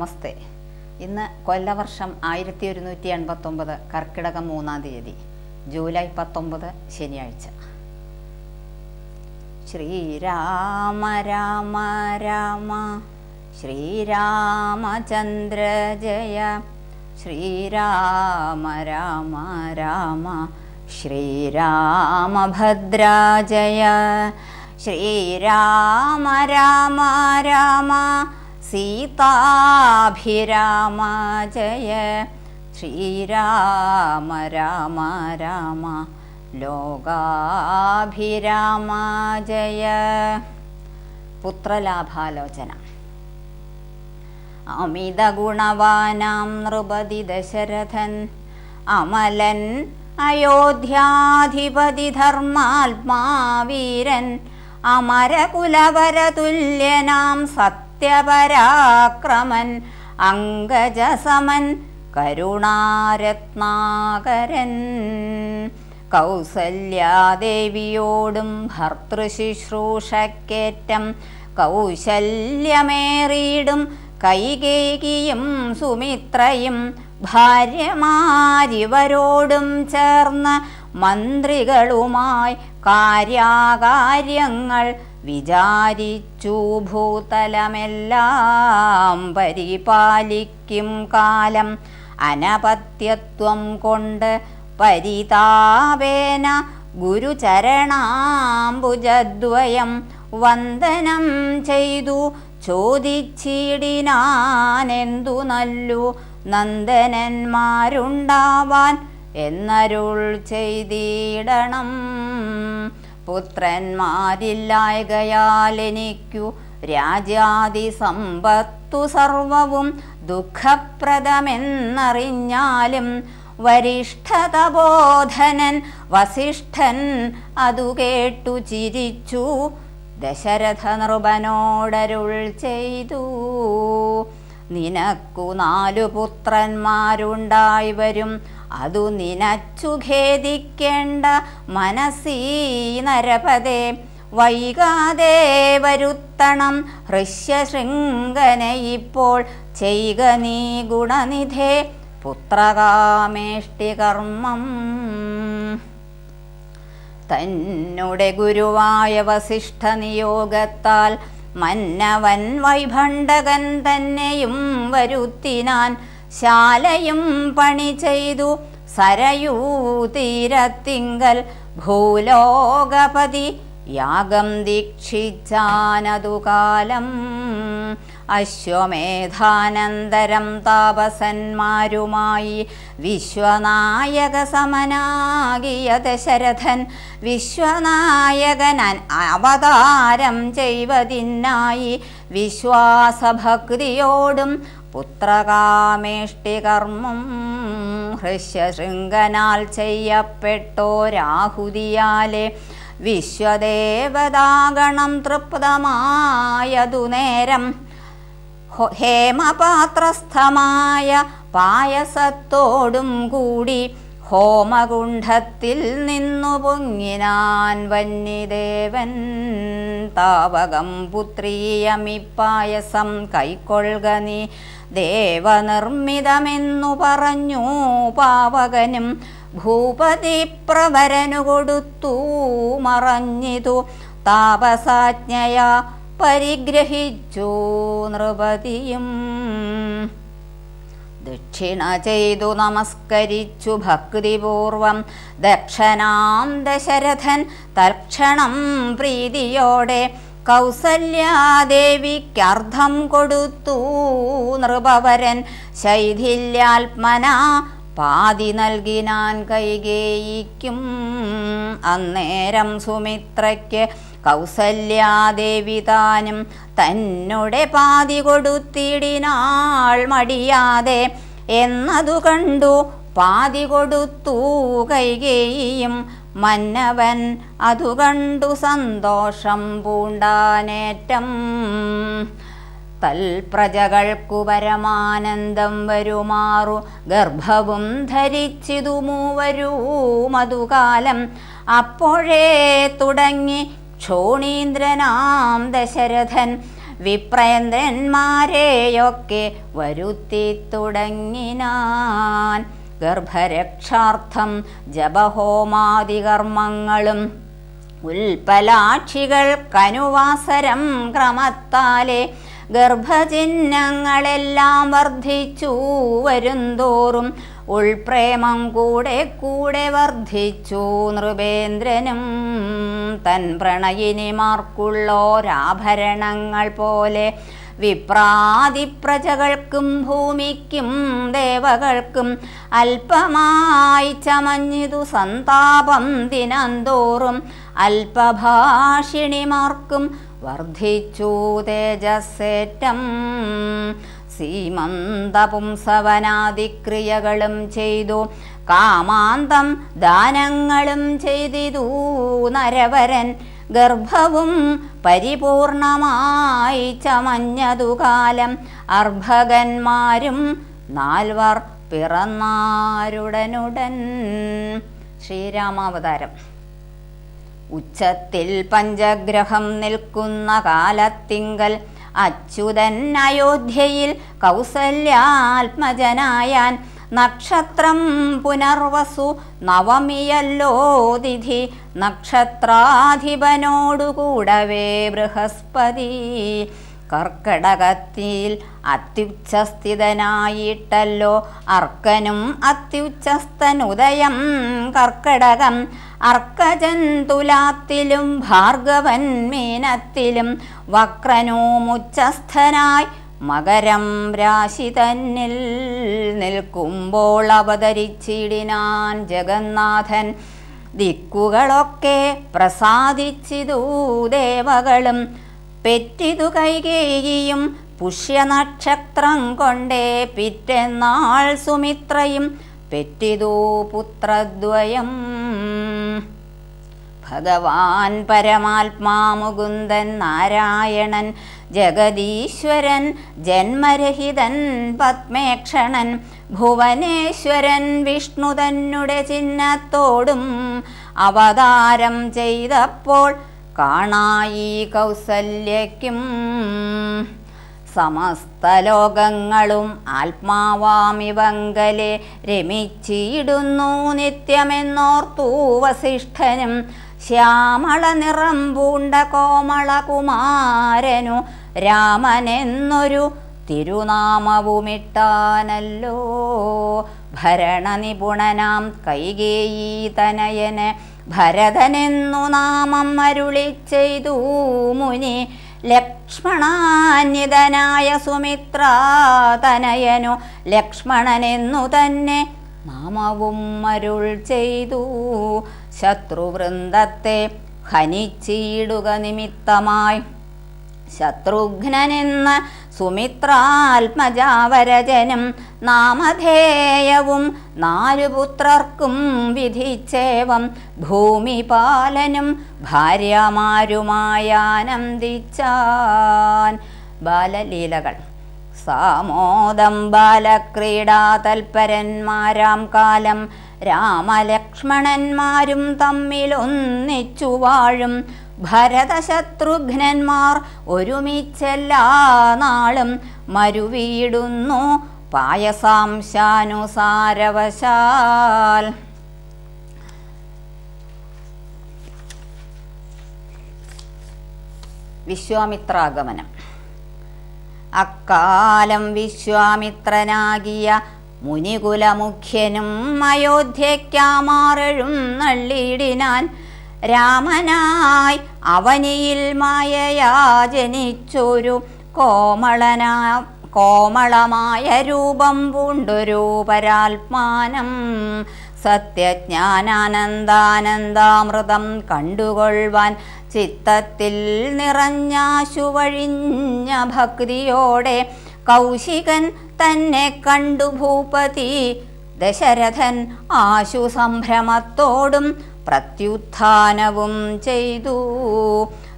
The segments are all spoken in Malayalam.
നമസ്തേ. ഇന്ന് കൊല്ലവർഷം 1189 കർക്കിടകം 3-ാം തീയതി, ജൂലൈ 19 ശനിയാഴ്ച. ശ്രീരാമ രാമ രാമ ശ്രീരാമചന്ദ്ര ജയ, ശ്രീരാമ രാമ രാമ ശ്രീരാമഭദ്ര ജയ, ശ്രീരാമ രാമ രാമ സീതാഭിരാമ ജയ, ശ്രീരാമ രാമ രാമ ലോകാഭിരാമ ജയ. പുത്രലാഭാലോചന. അമിത ഗുണവാനാം നൃപതി ദശരഥൻ അമലൻ അയോധ്യാധിപതി ധർമാത്മാവീരൻ അമരകുലവരതുല്യനാം സത്യപരാക്രമൻ അങ്കജസമൻ കരുണാരത്നാകരൻ കൗസല്യാദേവിയോടും ഭർതൃശുശ്രൂഷക്കേറ്റം കൗശല്യമേറിയിടും കൈകേയിയും സുമിത്രയും ഭാര്യമാരിവരോടും ചേർന്ന് മന്ത്രികളുമായി കാര്യാകാര്യങ്ങൾ വിചാരിച്ചു ഭൂതലമെല്ലാം പരിപാലിക്കും കാലം അനപത്യത്വം കൊണ്ട് പരിതാപേന ഗുരുചരണാംബുജദ്വയം വന്ദനം ചെയ്തു ചോദിച്ചിടിനാനെന്തു നല്ലു നന്ദനന്മാരുണ്ടാവാൻ എന്നരുൾ ചെയ്തിടണം. പുത്രന്മാരില്ലായകയാൽ എനിക്കു രാജ്യാദി സമ്പത്തു സർവവും ദുഃഖപ്രദമെന്നറിഞ്ഞാലും വരിഷ്ഠതബോധനൻ വസിഷ്ഠൻ അതു കേട്ടു ചിരിച്ചു ദശരഥ നൃപനോടരുൾ ചെയ്തു. നിനക്കു 4 പുത്രന്മാരുണ്ടായി വരും, അതു നിനച്ചു ഖേദിക്കേണ്ട മനസ്സീ നരപതേ. വൈകാതെ വരുത്തണം ഹൃഷ്യശൃംഖനെ ഇപ്പോൾ ചെയ്ക നീ ഗുണനിധേ പുത്രകാമേഷ്ടി കർമ്മം. തന്നുടെ ഗുരുവായ വസിഷ്ഠ നിയോഗത്താൽ മന്നവൻ വൈഭണ്ഡകൻ തന്നെയും വരുത്തിനാൻ. ശാലയും പണി ചെയ്തു സരയൂ തീരത്തിങ്കൽ ഭൂലോകപതി യാഗം ദീക്ഷിച്ചാനതുകാലം. അശ്വമേധാനന്തരം താപസന്മാരുമായി വിശ്വനായക സമനാകിയ ദശരഥൻ വിശ്വനായകൻ അവതാരം ചെയ്വതിനായി വിശ്വാസഭക്തിയോടും പുത്രകാമേഷ്ടി കർമ്മം ഹൃഷ്യശൃംഖനാൽ ചെയ്യപ്പെട്ടോരാഹുതിയാലെ വിശ്വദേവതാഗണം തൃപ്തമായതു നേരം ഹേമപാത്രസ്ഥമായ പായസത്തോടും കൂടി ഹോമകുണ്ഠത്തിൽ നിന്നു പൊങ്ങിനാൻ വന്യദേവൻ. താവകം പുത്രീയമിപ്പായസം കൈക്കൊള്ളുക നീ ദേവനിർമ്മിതമെന്നു പറഞ്ഞു പാവകനും. ഭൂപതി പ്രവരനു കൊടുത്തു മറഞ്ഞിതു താപസാജ്ഞയാ പരിഗ്രഹിച്ചു നൃപതിയും. ദക്ഷിണ ചെയ്തു നമസ്കരിച്ചു ഭക്തിപൂർവം ദക്ഷനാം ദശരഥൻ തൽക്ഷണം പ്രീതിയോടെ കൗസല്യാദേവിക്കർദ്ധം കൊടുത്തു നൃപവരൻ. ശൈഥില്യാത്മനാ പാതി നൽകിനാൻ കൈകേയിക്കും. അന്നേരം സുമിത്രയ്ക്ക് കൗസല്യാദേവി താനും തന്നുടെ പാതി കൊടുത്തിടിനാൾ മടിയാതെ. എന്നതു കണ്ടു പാതി കൊടുത്തു കൈകേയിയും. മന്നവൻ അതു കണ്ടു സന്തോഷം പൂണ്ടാനേറ്റം. തൽപ്രജകൾക്കു പരമാനന്ദം വരുമാറു ഗർഭവും ധരിച്ചിതു മൂവരുമതുകാലം. അപ്പോഴേ തുടങ്ങി ക്ഷോണീന്ദ്രനാം ദശരഥൻ വിപ്രേന്ദ്രന്മാരെയൊക്കെ വരുത്തി തുടങ്ങിനാൻ. ഗർഭരക്ഷാർത്ഥം ജപഹോമാദികർമ്മങ്ങളും ഉൽപ്പലാക്ഷികൾക്കനുവാസരം ക്രമത്താലെ ഗർഭചിഹ്നങ്ങളെല്ലാം വർദ്ധിച്ചു വരുന്തോറും ഉൾപ്രേമം കൂടെ കൂടെ വർദ്ധിച്ചു. നൃപേന്ദ്രനും തൻ പ്രണയിനിമാർക്കുള്ളോരാഭരണങ്ങൾ പോലെ വിപ്രാതിപ്രജകൾക്കും ഭൂമിക്കും ദേവകൾക്കും അല്പമായി ചമഞ്ഞിതു സന്താപം ദിനംതോറും. അല്പഭാഷിണിമാർക്കും വർദ്ധിച്ചു തേജസ്സേറ്റം. സീമന്തപുംസവനാദിക്രിയകളും ചെയ്തു കാമാന്തം ദാനങ്ങളും ചെയ്തിതു നരവരൻ. ഗർഭവും പരിപൂർണമായി ചമഞ്ഞതു കാലം അർഭകന്മാരും 4 പിറന്നാരുടനുടൻ. ശ്രീരാമാവതാരം. ഉച്ചത്തിൽ പഞ്ചഗ്രഹം നിൽക്കുന്ന കാലത്തിങ്കൽ അച്യുതൻ അയോധ്യയിൽ കൗസല്യാത്മജനായാൻ. നക്ഷത്രം പുനർവസു നവമിയല്ലോ തിഥി. നക്ഷത്രാധിപനോടുകൂടവേ ബൃഹസ്പതി. കർക്കടകത്തിൽ അത്യുച്ഛസ്ഥിതനായിട്ടല്ലോ അർക്കനും അത്യുച്ഛസ്ഥനുദയം കർക്കടകം. അർക്കജൻ തുലാത്തിലും ഭാർഗവൻ മീനത്തിലും വക്രനുമുച്ഛസ്ഥനായി മകരം രാശി തന്നിൽ നിൽക്കുമ്പോൾ അവതരിച്ചിടിനാൻ ജഗന്നാഥൻ. ദിക്കുകളൊക്കെ പ്രസാദിച്ചിതു ദേവകളും. പെറ്റിതു കൈകേയിയും പുഷ്യനക്ഷത്രം കൊണ്ടേ പിറ്റെന്നാൾ സുമിത്രയും പെറ്റിതു പുത്രദ്വയം. ഭഗവാൻ പരമാത്മാ മുകുന്ദൻ നാരായണൻ ജഗദീശ്വരൻ ജന്മരഹിതൻ പത്മേക്ഷണൻ. ഭുവനേശ്വരൻ വിഷ്ണു തന്നെ ചിഹ്നത്തോടും അവതാരം ചെയ്തപ്പോൾ കാണായി കൗസല്യയ്ക്കും. സമസ്ത ലോകങ്ങളും ആത്മാവാമിവങ്കലെ രമിച്ചിടുന്നു നിത്യമെന്നോർത്തു വസിഷ്ഠനും. ശ്യാമള നിറം പൂണ്ട കോമളകുമാരനു രാമനെന്നൊരു തിരുനാമവുമിട്ടാനല്ലോ. ഭരണനിപുണനാം കൈകേയീ തനയന് ഭരതനെന്നു നാമം അരുളി ചെയ്തു മുനി. ലക്ഷ്മണാന്യതനായ സുമിത്രാ തനയനു ലക്ഷ്മണനെന്നു തന്നെ നാമവും അരുൾ ചെയ്തു. ശത്രുവൃന്ദത്തെ ഹനിച്ചിടുക നിമിത്തമായി ശത്രുഘ്നനെന്ന സുമിത്രാത്മജാവരജനും നാമധേയവും 4 പുത്രർക്കും വിധിച്ചേവം. ഭൂമിപാലനും ഭാര്യമാരുമായാനന്ദിച്ചാൻ. ബാലലീലകൾ. സാമോദം ബാലക്രീഡാ തൽപരന്മാരാം കാലം രാമലക്ഷ്മണന്മാരും തമ്മിലൊന്നിച്ചു വാഴും. ഭരതശത്രുഘ്നന്മാർ ഒരുമിച്ചെല്ലാ നാളും മരുവീടുന്നു പായസാംശാനുസാരവശാൽ. വിശ്വാമിത്രാഗമനം. അക്കാലം വിശ്വാമിത്രനാകിയ മുനികുലമുഖ്യനും അയോധ്യയ്ക്കാമാറെഴും നള്ളിയിടിനാൻ. രാമനായി അവനിയിൽ മായയാ ജനിച്ചൊരു കോമളമായ രൂപം പൂണ്ടൊരു പരാത്മാനം. സത്യജ്ഞാനാനന്ദാനന്ദാമൃതം കണ്ടുകൊള്ളുവാൻ ചിത്തത്തിൽ നിറഞ്ഞാശു വഴിഞ്ഞ ഭക്തിയോടെ കൗശികൻ തന്നെ കണ്ടു ഭൂപതി ദശരഥൻ ആശു സംഭ്രമത്തോടും പ്രത്യുത്ഥാനവും ചെയ്തു.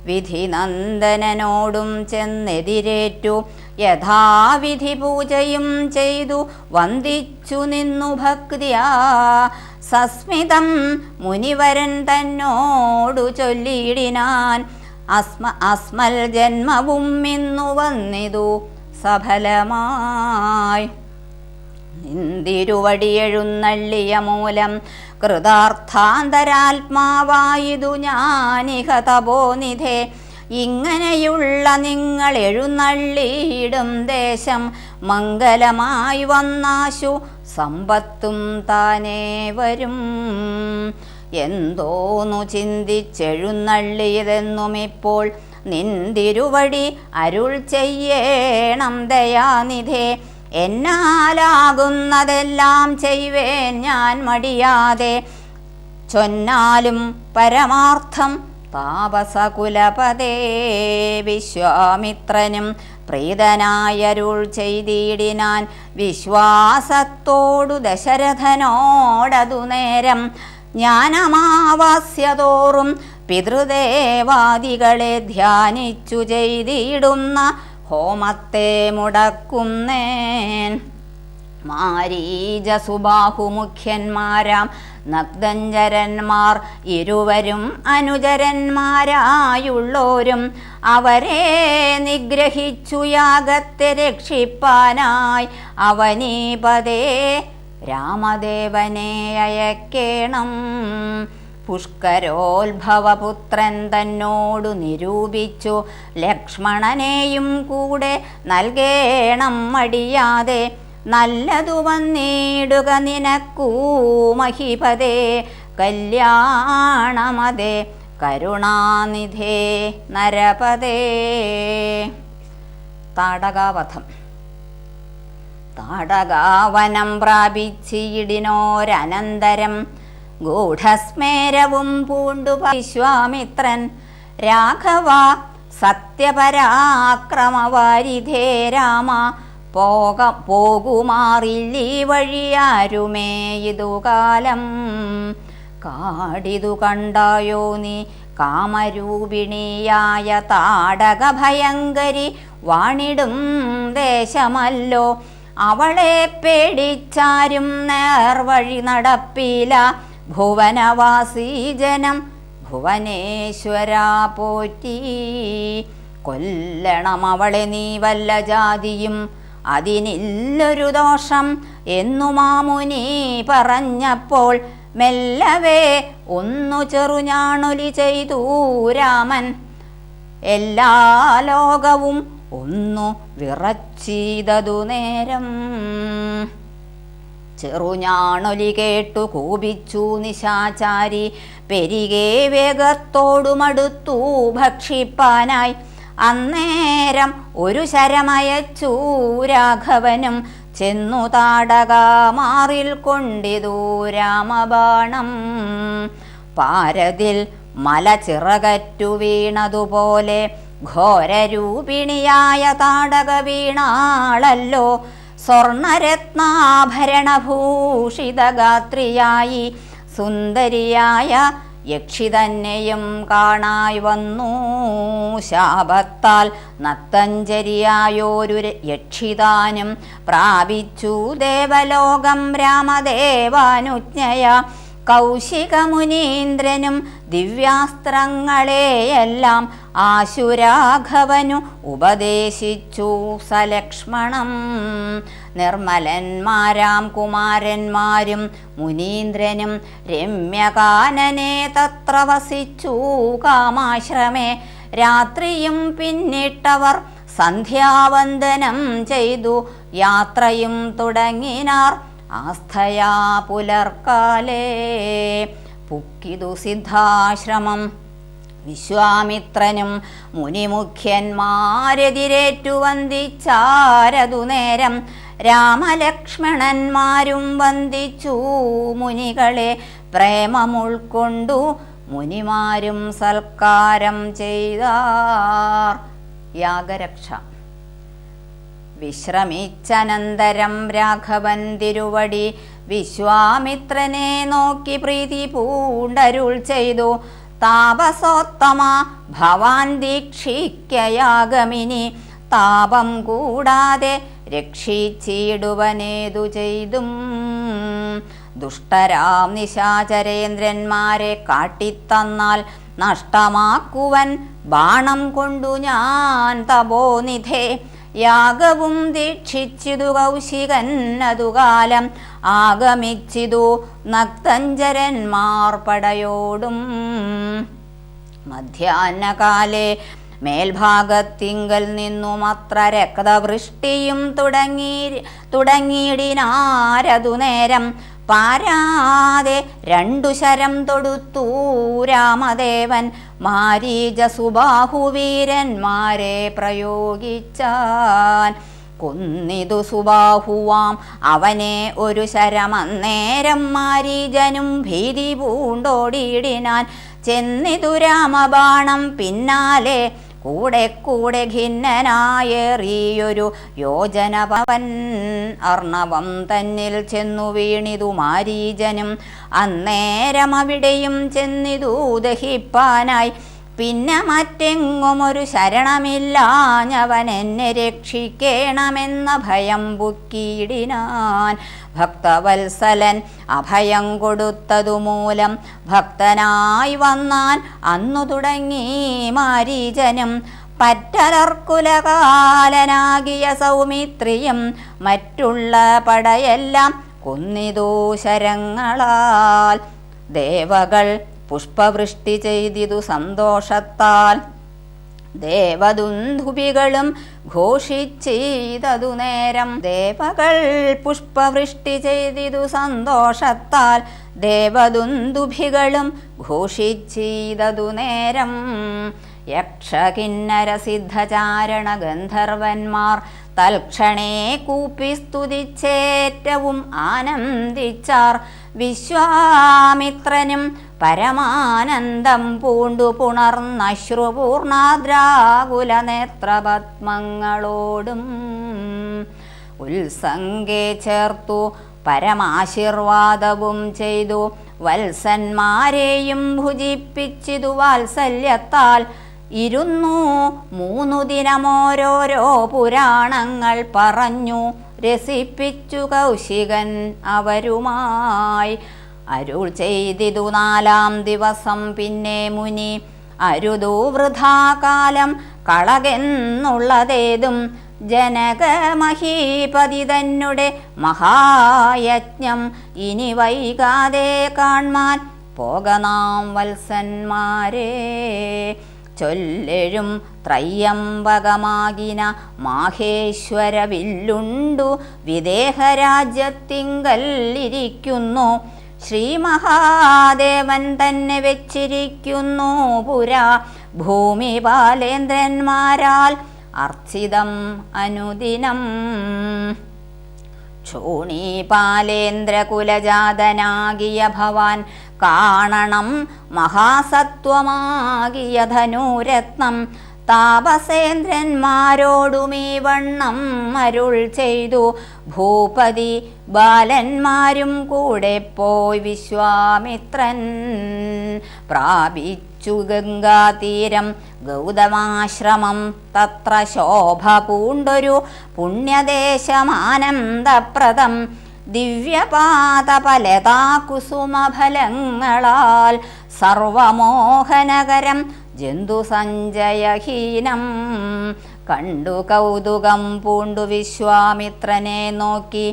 വിധിനന്ദനോടും ചെന്നെതിരേറ്റു യഥാവിധി പൂജയും ചെയ്തു വന്ദിച്ചു നിന്നു ഭക്തിയാ. സസ്മിതം മുനിവരൻ തന്നോടു ചൊല്ലിയിടിനാൻ. അസ്മൽ ജന്മവും ഇന്നു വന്നിതു സഫലമായി. നിന്തിരുവടിയെഴുന്നള്ളിയ മൂലം കൃതാർത്ഥാന്തരാത്മാവായിതു ഞാനിഹ തപോനിധേ. ഇങ്ങനെയുള്ള നിങ്ങൾ എഴുന്നള്ളിയിടും ദേശം മംഗലമായി വന്നാശു സമ്പത്തും താനേ വരും. എന്തോന്നു ചിന്തിച്ചെഴുന്നള്ളിയതെന്നും ഇപ്പോൾ നിന്തിരുവടി അരുൾ ചെയ്യേണം ദയാനിധേ. എന്നാലാകുന്നതെല്ലാം ചെയ്വേൻ ഞാൻ മടിയാതെ. ചൊന്നാലും പരമാർത്ഥം താപസകുലപതേ. വിശ്വാമിത്രനും പ്രീതനായരുൾ ചെയ്തിടിനാൻ വിശ്വാസത്തോടു ദശരഥനോടതു നേരം. ജ്ഞാനമാവാസ്യതോറും പിതൃദേവാദികളെ ധ്യാനിച്ചു ചെയ്തിടുന്ന ഹോമത്തെ മുടക്കുന്നേൻ. മാരീജസുബാഹുമുഖ്യന്മാരാം നഗ്ദഞ്ചരന്മാർ ഇരുവരും അനുചരന്മാരായുള്ളോരും അവരെ നിഗ്രഹിച്ചു യാഗത്തെ രക്ഷിപ്പാനായി അവനീപതേ രാമദേവനെ അയക്കേണം. പുഷ്കരോത്ഭവപുത്രൻ തന്നോടു നിരൂപിച്ചു ലക്ഷ്മണനെയും കൂടെ നൽകേണം മടിയാതെ. നല്ലതു വന്നിടുക നിനക്കൂ മഹിപതേ കല്യാണമതേ കരുണാനിധേ നരപതേ. താടകാവധം. താടകാവനം പ്രാപിച്ചിടിനോരനന്തരം ഗൂഢസ്മേരവും പൂണ്ടു വിശ്വാമിത്രൻ. രാഘവ സത്യപരാക്രമവാരിധേ രാമ പോകുമാറില്ലീ വഴിയാരുമേ ഇതുകാലം. കാടിതു കണ്ടായോ നീ കാമരൂപിണിയായ താടക ഭയങ്കരി വാണിടും ദേശമല്ലോ. അവളെ പേടിച്ചാരും നേർവഴി നടപ്പില. ഭുവനവാസീ ജനം ഭുവനേശ്വര പോറ്റി. കൊല്ലണം അവളെ നീ വല്ല ജാതിയും അതിനില്ലൊരു ദോഷം എന്നു മാമുനി പറഞ്ഞപ്പോൾ മെല്ലവേ ഒന്നു ചെറുഞാണൊലി ചെയ്തു രാമൻ. എല്ലാ ലോകവും ഒന്നു വിറച്ചീതതു നേരം. ചെറുഞാണൊലി കേട്ടു കോപിച്ചു നിശാചാരി. പെരികെ വേഗത്തോടുമടുത്തു ഭക്ഷിപ്പാനായി. അന്നേരം ഒരു ശരമയച്ചു രാഘവനും. ചെന്നു താടകമാറിൽ കൊണ്ടിതു രാമബാണം. പാരതിൽ മല ചിറകറ്റു വീണതുപോലെ ഘോരരൂപിണിയായ താടക വീണാളല്ലോ. സ്വർണരത്നാഭരണഭൂഷിതഗാത്രിയായി സുന്ദരിയായ യക്ഷി തന്നെയും കാണായി വന്നു. ശാപത്താൽ നത്തഞ്ചരിയായോരു യക്ഷിതാനും പ്രാപിച്ചു ദേവലോകം രാമദേവാനുജ്ഞയ. കൗശികമുനീന്ദ്രനും ദിവ്യാസ്ത്രങ്ങളെയെല്ലാം ആശുരാഘവനു ഉപദേശിച്ചു സലക്ഷ്മണം. നിർമ്മലന്മാരാം കുമാരന്മാരും മുനീന്ദ്രനും രമ്യകാനനെ തത്ര വസിച്ചു കാമാശ്രമേ. രാത്രിയും പിന്നിട്ടവർ സന്ധ്യാവന്ദനം ചെയ്തു യാത്രയും തുടങ്ങിനാർ. ആസ്ഥയാ പുലർക്കാലേ പുക്കിതു സിദ്ധാശ്രമം. വിശ്വാമിത്രനും മുനിമുഖ്യന്മാരെതിരേറ്റു വന്ദിച്ചാരതു നേരം. രാമലക്ഷ്മണന്മാരും വന്ദിച്ചു മുനികളെ. പ്രേമമുൾക്കൊണ്ടു മുനിമാരും സൽക്കാരം ചെയ്താർ. യാഗരക്ഷ. വിശ്രമിച്ചനന്തരം രാഘവൻ തിരുവടി വിശ്വാമിത്രനെ നോക്കി പ്രീതി പൂണ്ടരുൾ ചെയ്തു. താപസോത്തമ ഭവാൻ ദീക്ഷിക്കയാഗമിനി. താപം കൂടാതെ രക്ഷിച്ചിടുവനേതു ചെയ്തും. ദുഷ്ടരാം നിശാചരേന്ദ്രന്മാരെ കാട്ടിത്തന്നാൽ നഷ്ടമാക്കുവൻ ബാണം കൊണ്ടു ഞാൻ തപോനിധേ. യാഗവും ദീക്ഷിച്ചിതു കൗശികൻ അതുകാലം ആഗമിച്ചിതു നക്തഞ്ചരന്മാർ പടയോടും. മധ്യാഹ്നകാലേ മേൽഭാഗത്തിങ്കൽ നിന്നുമത്ര രക്തവൃഷ്ടിയും തുടങ്ങിയിടിനാരതു നേരം. പാരാതെ 2 ശരം തൊടുത്തു രാമദേവൻ മാരീചസുബാഹുവീരന്മാരെ പ്രയോഗിച്ചാൻ. കൊന്നിതു സുബാഹുവാം അവനെ ഒരു ശരമന്നേരം മാരീജനും ഭീതി പൂണ്ടോടിയിടിനാൻ. ചെന്നിതു രാമബാണം പിന്നാലെ കൂടെ കൂടെ ഖിന്നനായേറിയൊരു യോജനപവൻ അർണവം തന്നിൽ ചെന്നു വീണിതു മാരീജനും. അന്നേരം അവിടെയും ചെന്നിതു ദഹിപ്പാനായി. പിന്നെ മറ്റെങ്ങും ഒരു ശരണമില്ലാഞ്ഞവൻ എന്നെ രക്ഷിക്കേണമെന്ന ഭയം പുക്കിയിടിനാൻ. ഭക്തവത്സലൻ അഭയം കൊടുത്തതു മൂലം ഭക്തനായി വന്നാൻ അന്നു തുടങ്ങി മാരീചനും. പറ്റലർക്കുലകാലനാകിയ സൗമിത്രിയും മറ്റുള്ള പടയെല്ലാം കൊന്നിതു ശരങ്ങളാൽ. ദേവകൾ പുഷ്പവൃഷ്ടി ചെയ്തിതു സന്തോഷത്താൽ. ദേവദുന്ധുഭികളും ഘോഷിച്ചെയ്തതു നേരം. ദേവകൾ പുഷ്പവൃഷ്ടി ചെയ്തിതു സന്തോഷത്താൽ. ദേവദുന്ധുഭികളും ഘോഷിച്ചെയ്തതു നേരം. യക്ഷകിന്നര സിദ്ധചാരണ ഗന്ധർവന്മാർ തൽക്ഷണേ കൂപ്പി സ്തുതിച്ചേറ്റവും ആനന്ദിച്ചാർ. വിശ്വാമിത്രനും പരമാനന്ദം പൂണ്ടു പുണർന്നശ്രുപൂർണാദ്രാകുല നേത്രപത്മങ്ങളോടും ഉത്സംഗേ ചേർത്തു പരമാശീർവാദവും ചെയ്തു. വത്സന്മാരെയും ഭുജിപ്പിച്ചിതു വാത്സല്യത്താൽ. 3 ദിനമോരോരോ പുരാണങ്ങൾ പറഞ്ഞു രസിപ്പിച്ചു കൗശികൻ അവരുമായി. അരുൾ ചെയ്തിതു 4-ാം ദിവസം പിന്നെ മുനി. അരുതു വൃഥാകാലം കളകെന്നുള്ളതേതും. ജനകമഹീപതി തന്നെ മഹായജ്ഞം ഇനി വൈകാതെ കാൺമാൻ പോകനാം വത്സന്മാരെ. ചൊല്ലെഴും ത്രയ്യംബകമാകിന മാഹേശ്വര വില്ലുണ്ടു വിദേഹരാജ്യത്തിങ്കല്ലിരിക്കുന്നു. ശ്രീ മഹാദേവൻ തന്നെ വെച്ചിരിക്കുന്നു പുരാ ഭൂമി ബാലേന്ദ്രന്മാരാൽ അർച്ചിതം അനുദിനം. ക്ഷോണീപാലേന്ദ്രകുലജാതനാകിയ ഭവാൻ കാണണം മഹാസത്വമാകിയ ധനുരത്നം. താപസേന്ദ്രന്മാരോടുമീ വണ്ണം അരുൾ ചെയ്തു. ഭൂപതി ബാലന്മാരും കൂടെ പോയി വിശ്വാമിത്രൻ പ്രാപിച്ചു ഗംഗാതീരം ഗൗതമാശ്രമം. തത്ര ശോഭ പൂണ്ടൊരു പുണ്യദേശമാനന്ദപ്രദം. ദിവ്യപാദപലതാകുസുമഫലങ്ങളാൽ സർവമോഹനകരം ജന്തുസഞ്ചയഹീനം. കണ്ടു കൗതുകം പൂണ്ടു വിശ്വാമിത്രനെ നോക്കി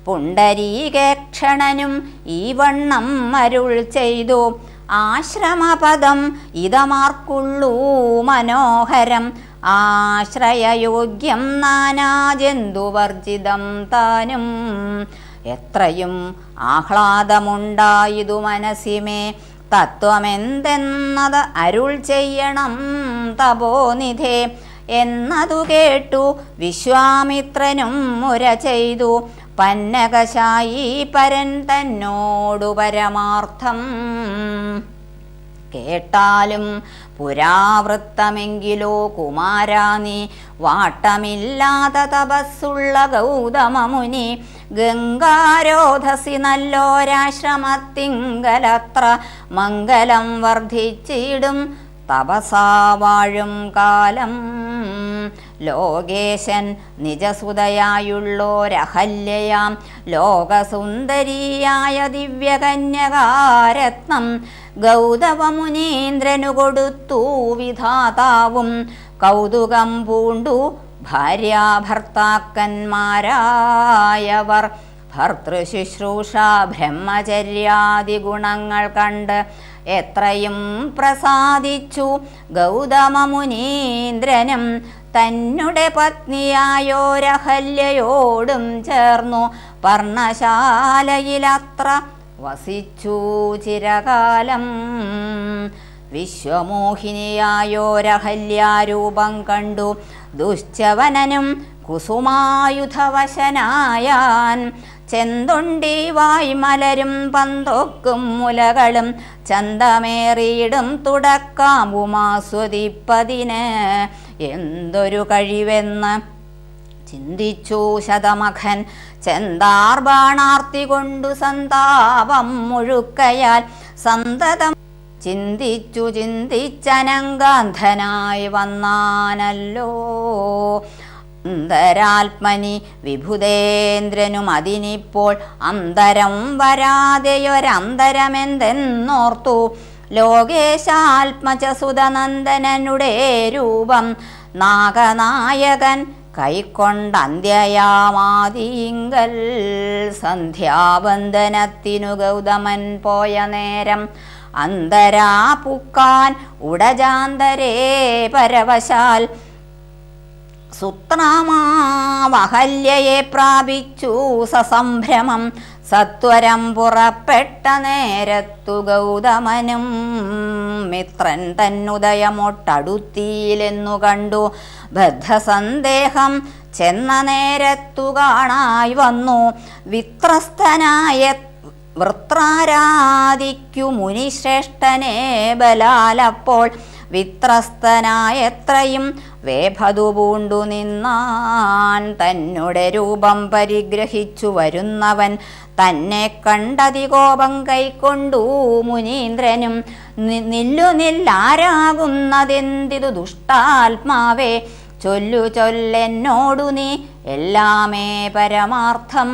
പുണ്ടരീകേക്ഷണനും ഈ വണ്ണം അരുൾ ചെയ്തു. ആശ്രമപദം ഇതമാർക്കുള്ളൂ മനോഹരം. ആശ്രയയോഗ്യം നാനാജന്തുവർജിതം താനും. എത്രയും ആഹ്ലാദമുണ്ടായതു മനസ്സിമേ. തത്വമെന്തെന്നത് അരുൾ ചെയ്യണം തപോനിധേ. എന്നതു കേട്ടു വിശ്വാമിത്രനും മുര ചെയ്തു. പന്നകശായി പരൻ തന്നോടു പരമാർത്ഥം. കേട്ടാലും പുരാവൃത്തമെങ്കിലോ കുമാരാ നീ വാട്ടമില്ലാത്ത തപസ്സുള്ള ഗൗതമമുനി. ഗംഗാരോധസി നല്ലോരാശ്രമത്തിങ്കലത്ര മംഗലം വർദ്ധിച്ചിടും തപസാ വാഴും കാലം. ലോകേശൻ നിജസുതയായുള്ളോരഹല്യയാം ലോകസുന്ദരിയായ ദിവ്യകന്യകാരത്നം ഗൗതമമുനീന്ദ്രനു കൊടുത്തു വിധാതാവും കൗതുകം പൂണ്ടു ഭാര്യാഭർത്താക്കന്മാരായവർ. ഭർതൃശുശ്രൂഷ ബ്രഹ്മചര്യാദി ഗുണങ്ങൾ കണ്ട് എത്രയും പ്രസാദിച്ചു ഗൗതമമുനീന്ദ്രനും തന്നെ പത്നിയായോരഹല്യയോടും ചേർന്നു പർണശാലയിലത്ര വസിച്ചു ചിരകാലം. വിശ്വമോഹിനിയായോരഹല്യാരൂപം കണ്ടു ദുശ്ചവനനും കുസുമായുധവശനായാൻ. ചെന്തൊണ്ടി വായ്മലരും പന്തൊക്കും മുലകളും ചന്തമേറിയിടും തുടക്കാമ്പുമാസ്വദിപ്പതിന് എന്തൊരു കഴിവെന്ന് ചിന്തിച്ചു ശതമഖൻ. ചെന്താർബാണാർത്തി കൊണ്ടു സന്താപം മുഴുക്കയാൽ സന്തതം ചിന്തിച്ചു ചിന്തിച്ചനങ്കാന്ധനായി വന്നാനല്ലോ. അന്തരാത്മനി വിഭുദേന്ദ്രനും അതിനിപ്പോൾ അന്തരം വരാതെയൊരന്തരമെന്തെന്നോർത്തു. ലോകേശാത്മജസുതനന്ദനനുടെ രൂപം നാഗനായകൻ കൈക്കൊണ്ടന്ത്യയാമാതിങ്കൽ. സന്ധ്യാവന്ദനത്തിനു ഗൗതമൻ പോയ നേരം അന്തരാ പുക്കാൻ ഉടജാന്തരേ പരവശാൽ സുത്രാമാവഹല്യയെ പ്രാപിച്ചു സസംഭ്രമം. സത്വരം പുറപ്പെട്ട നേരത്തു ഗൗതമനും മിത്രൻ തന്നുദയമൊട്ടടുത്തിയിലെന്നു കണ്ടു. ബദ്ധസന്ദേഹം ചെന്ന നേരത്തു കാണായി വന്നു. വിത്രസ്തനായ വൃത്രാരാധിക്കു മുനിശ്രേഷ്ഠനെ ബലാലപ്പോൾ വിത്രസ്തനായത്രയും വേഭതു പൂണ്ടു നിന്നാൻ. തന്നെ രൂപം പരിഗ്രഹിച്ചു വരുന്നവൻ തന്നെ കണ്ടതികോപം കൈക്കൊണ്ടു മുനീന്ദ്രനും. നില്ലാരാകുന്നതെന്തിതു ദുഷ്ടാത്മാവേ, ചൊല്ലു ചൊല്ലെന്നോടു നീ എല്ലാമേ പരമാർത്ഥം.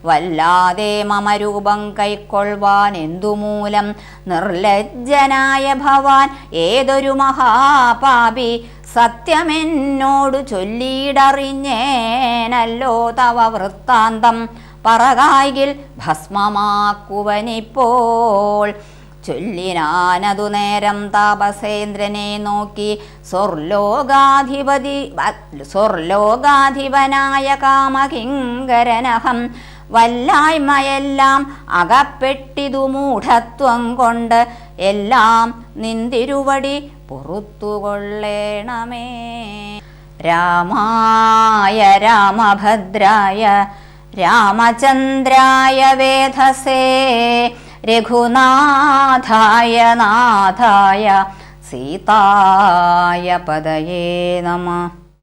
വല്ലാതെ മമ രൂപം കൈക്കൊള്ളുവാൻ എന്തുമൂലം നിർലജ്ജനായ ഭവാൻ ഏതൊരു മഹാപാപി. സത്യമെന്നോടു ചൊല്ലിയിടറിഞ്ഞേനല്ലോ തവ വൃത്താന്തം. പറകായിൽ ഭസ്മമാക്കുവനിപ്പോൾ. ചൊല്ലിനാനതു നേരം താപസേന്ദ്രനെ നോക്കി സ്വർലോകാധിപനായ കാമകിങ്കരനഹം. വല്ലായ്മയെല്ലാം അകപ്പെട്ടിതു മൂഢത്വം കൊണ്ട് എല്ലാം നിന്തിരുവടി പൊറുത്തുകൊള്ളേണമേ. രാമായ രാമഭദ്രായ രാമചന്ദ്രായ വേധസേ രഘുനാഥായ നാഥായ സീതായ പദയേ നമഃ.